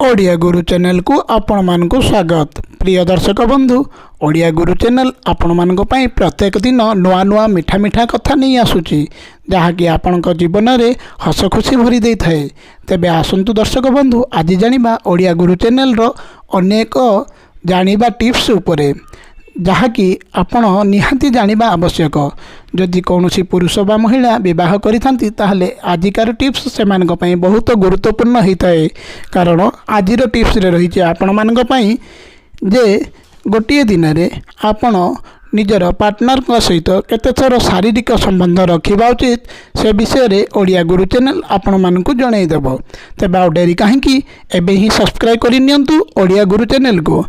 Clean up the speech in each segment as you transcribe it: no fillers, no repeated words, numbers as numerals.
ओडिया गुरु channel को आपण मानकु स्वागत। प्रिय दर्शक बंधु, ओडिया गुरु चैनल आपण मानक पई प्रत्येक दिन नुआ नुआ मिठा मिठा कथा नहीं आसुची, जहाँकि आपणक जीवन में हस खुशी भरी दे थाए। तेबे आसंतु दर्शक बंधु, आज जानिबा ओडिया गुरु चैनल रो अनेक जानिबा टिप्स उपरे, जहाँकि आपण निहाती जानिबा आवश्यक। जदि कौनसी पुरुष बा महिला विवाह करिथांती ताहले आजिकार टिप्स सेमानक पई बहुत गुरुत्वपूर्ण होता है। कारण आजिर टिप्स रे रही आपण मानक पई जे गोटे दिन रे आपण निजर पार्टनर सहित केते थर शारीरिक संबंध रखा उचित से विषय रे ओडिया गुरु चैनल आपण मानकु जणाई देबो। तेबे आ डेरी काहेकि एबे ही सब्सक्राइब करि नियंतु ओडिया गुरु चैनल को।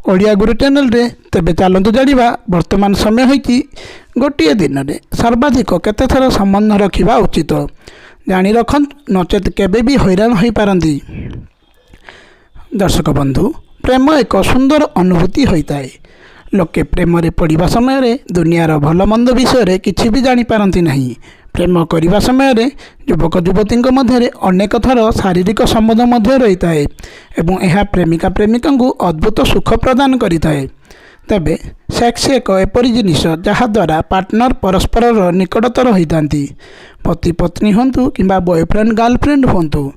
ओडिया गुरु चैनल रे तेबे चलंतु जानिबा वर्तमान समय होईची गोटे दिन रे सर्वाधिक केते थर संबंध रखा उचित जानी रखन, नचेत केबे भी हैरान होई पारंती। दर्शक बंधु, प्रेम एक सुंदर अनुभूति होता है। लोके प्रेम रे पड़िबा समय रे दुनियार भल मंद विषय रे किछि भी जानी पारंती नहीं। प्रेम करिबा समय रे युवक युवती मध्य अनेक थर शारीरिक संबंध मध्य रही है एवं यह प्रेमिका प्रेमिका को अद्भुत सुख प्रदान करिथाए। तेबे सेक्स एक एपरी जिनिस जहाद्वारा पार्टनर परस्पर निकटतर होइतांती। पति पत्नी हंतु किंबा बॉयफ्रेंड गर्लफ्रेंड हंतु,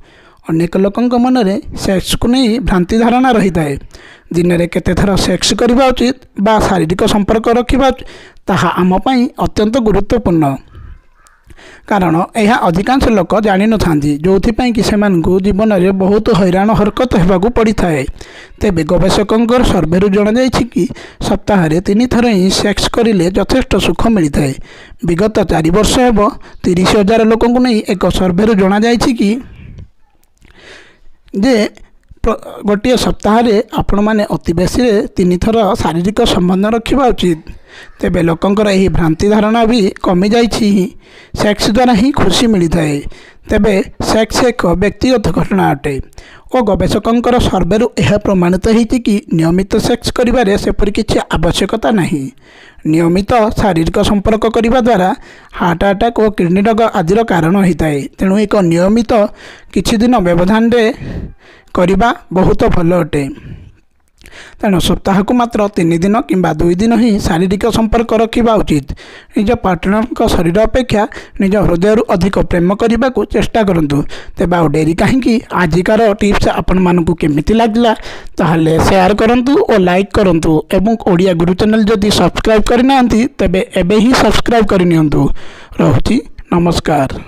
अनेक लोकंक मन में सेक्स को नहीं भ्रांति धारणा रही है। दिन में केते थर सेक्स करबा उचित बा शारीरिक संपर्क रखा ताहा आम पई अत्यंत गुरुत्वपूर्ण। कारण यह अधिकांश लोक जानि न थांती, जोथिपई कि सेमानकु जीवन में बहुत हैरान हरकत हेबाकु पड़ी थाए। तेबे गवेषकों सर्वेरु जणा जायछि कि सप्ताह 3 थर ही सेक्स करिले यथेष्ट सुख मिलता है। विगत 4 वर्ष हेब 30,000 लोकंकु नहीं एक सर्वेरु जणा जायछि कि जे गोटे सप्ताह आपण मैंने अति बेसी 3 थर शारीरिक संबंध रखा उचित। तेबे लोकंकर यही भ्रांति धारणा भी कमी जाइछि। सेक्स द्वारा ही खुशी मिलता है। तेबे सेक्स एक व्यक्तिगत घटना अटे और गवेषकों सर्वेरु यह प्रमाणित होती कि नियमित सेक्स करिबारे सेपरि किछि आवश्यकता नहीं। नियमित शारीरिक संपर्क करने द्वारा हार्ट अटैक और किडनी रोग आदिर कारण होता है। तेणु एक नियमित किछि दिन व्यवधान रे करिबा बहुत भल अटे। तेणु सप्ताह को मात्र 3 दिन किंबा 2 दिन ही शारीरिक संपर्क रखा उचित। निज पार्टनर शरीर अपेक्षा निज हृदय अधिक प्रेम करने को चेष्टा करूँ। तेज आ डेरी कहीं आजिकार टिप्स आपण मानकु केमिति लागला ताहले शेयर करंतु और लाइक करंतु एवं ओडिया गुरु चैनल जदि सब्सक्राइब करना तेबे एबे ही सब्सक्राइब करनियंतु। रहुछि, नमस्कार।